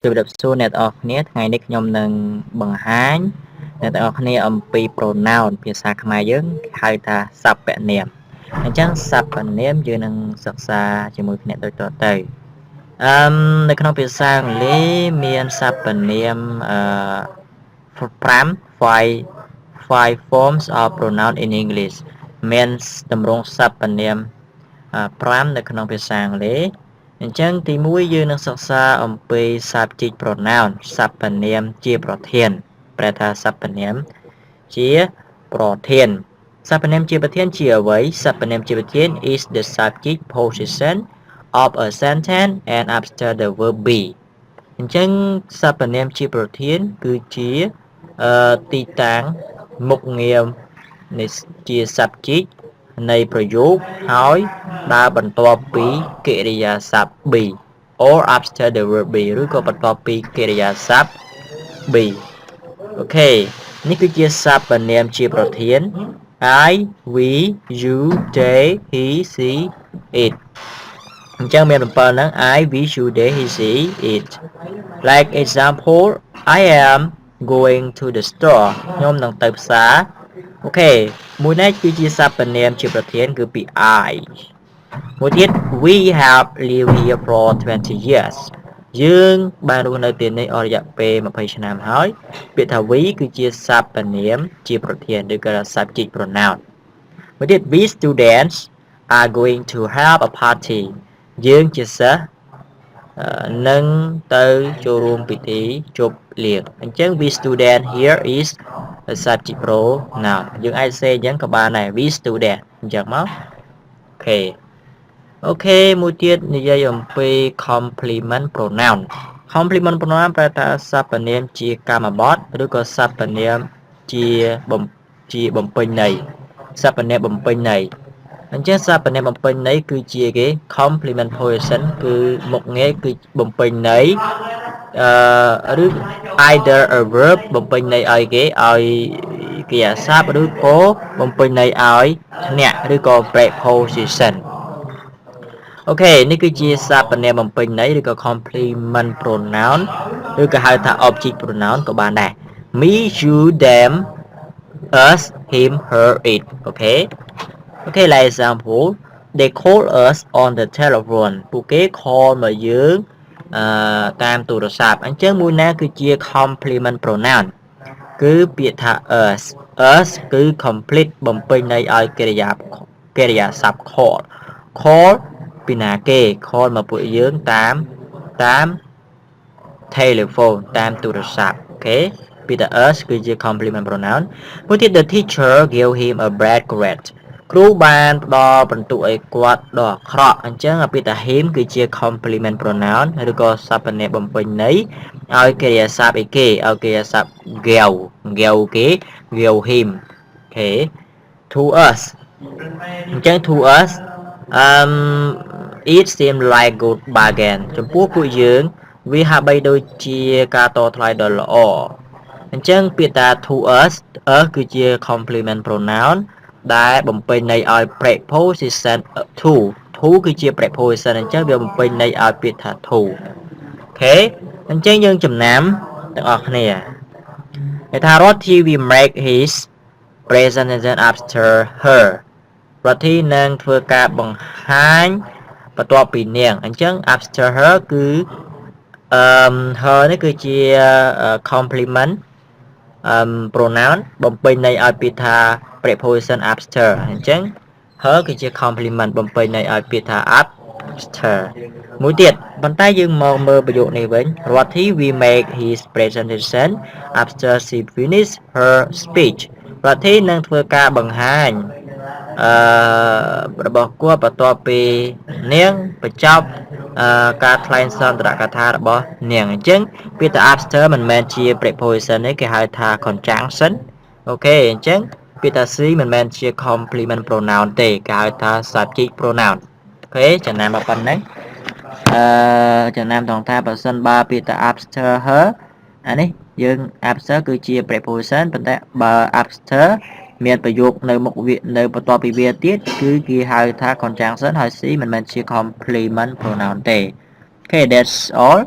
ជម្រាបសួរអ្នកទាំងអស់គ្នាថ្ងៃនេះខ្ញុំនឹងបង្ហាញអ្នកទាំងអស់គ្នាអំពី pronoun ភាសាខ្មែរយើងហៅថាសព្វនាមអញ្ចឹងសព្វនាមយើងនឹងសិក្សាជាមួយគ្នាដូចតទៅនៅក្នុងភាសាអង់គ្លេសមានសព្វនាមfive forms of pronoun in English មានទម្រង់សព្វនាម5នៅក្នុងភាសាអង់គ្លេសអញ្ចឹងទី1យើងនឹងសិក្សាអំពី subject pronoun សព្វនាមជាប្រធានប្រែថាសព្វនាមជាប្រធានសព្វនាមជាប្រធានជាអ្វីសព្វនាមជាប្រធាន is the subject position of a sentence and after the verb be អញ្ចឹងសព្វនាមជាប្រធានគឺជាទីតាំងមុខងារនៃជា subject នៃប្រយោគហើយដើរបន្ទាប់ពីកិរិយាសព្ទ be or after the verb be ឬក៏បន្ទាប់ពីកិរិយាសព្ទ be អូខេនេះគឺជាសព្វនាមជាប្រធាន I we you they he she it អញ្ចឹងមាន7ហ្នឹង I we you they he she it like example I am going to the store ខ្ញុំនឹងទៅផ្សារអូខេមួយនេះគឺជាសព្វនាមជាប្រធានគឺពី I មួយទៀត we have lived here for 20 years យើងបានរស់នៅទីនេះអស់រយៈពេល20ឆ្នាំហើយពាក្យថា we គឺជាសព្វនាមជាប្រធានឬក៏ subject pronoun មួយទៀត we students are going to have a party យើងជាសិស្សនឹងទៅចូលរួមពិធីជប់លៀងអញ្ចឹង we student here is a subject pronoun យើងអាចសេអញ្ចឹងក៏បានដែរ we student អញ្ចឹងមកអូខេមួយទៀតនិយាយអំពី complement pronoun complement pronoun ប្រែថាសព្វនាមជាកម្មបទឬក៏សព្វនាមជាបំពេញន័យសព្វនាមបំពេញន័យអញ្ចឹងសព្វនាមបំពេញន័យគឺជាគេ complement position គឺមុខងារគឺបំពេញន័យឬ either a verb បំពេញន័យឲ្យគេឲ្យកិរិយាសព្ទឬក៏បំពេញន័យឲ្យអ្នកឬក៏ preposition អូខេនេះគឺជាសព្វនាមបំពេញន័យឬក៏ complement pronoun ឬក៏ហៅថា object pronoun ក៏បានដែរ me you them us him her it អូខេ like example they call us on the telephone ពួកគេ call មកយើងតាមទូរស័ព្ទអញ្ចឹងមួយណាគឺជា complement pronoun គឺពាក្យថា us គឺ complete បំពេញន័យឲ្យកិរិយាសព្ទ call ពីណាគេ call មកពួកយើងតាម telephone តាមទូរស័ព្ទអូខេពាក្យថា us គឺជា complement pronoun មួយទៀត the teacher gave him a bad grade គ្រូបានផ្ដល់បន្ទុកឲ្យគាត់ដ៏អាក្រក់អញ្ចឹងពាក្យថា him គឺជា complement pronoun ឬក៏សព្វនាមបំពេញន័យឲ្យកិរិយាសព្ទអីគេឲ្យកិរិយាសព្ទ gave គេ gave him អូខេ to us អញ្ចឹង to us it seemed like good bargain ចំពោះពួកយើងវាហាក់បីដូចជាការតថ្លៃដ៏ល្អអញ្ចឹងពាក្យថា to us គឺជា complement pronoun ដែលបំពេញន័យឲ្យ preposition to គឺជា preposition អញ្ចឹងវាបំពេញន័យឲ្យពាក្យថា to អូខេអញ្ចឹងយើងចំណាំទាំងអស់គ្នាគេថា Roti will make his presentation after her Roti នឹងធ្វើការបង្ហាញបន្ទាប់ពីនាងអញ្ចឹង after her គឺ her នេះគឺជា complement pronoun បំពេញន័យឲ្យពាក្យថា preposition after អញ្ចឹង her គឺជា complement បំពេញន័យឲ្យពាក្យថា after មួយទៀតប៉ុន្តែយើងមកមើលប្រយោគនេះវិញ Roti will make his presentation after she finish her speech Roti នឹងធ្វើការបង្ហាញរបស់គាត់បន្ទាប់ពីនាងបញ្ចប់ការថ្លែងសន្ទរកថារបស់នាងអញ្ចឹងពាក្យថា after មិនមែនជា preposition ទេគេហៅថា conjunction អូខេអញ្ចឹងពាក្យថា she មិនមែនជា complement pronoun ទេគេហៅថា subject pronoun អូខេចំណាំមកប៉ុណ្ណឹងចំណាំត្រង់ថាបើសិនបើពាក្យថា after her អានេះយើង after គឺជា preposition ប៉ុន្តែបើ after មានប្រយោគនៅមុខវានៅបន្ទាប់ពីវាទៀតគឺគេហៅថា conjunction ហើយ she មិនមែនជា complement pronoun ទេអូខេ that's all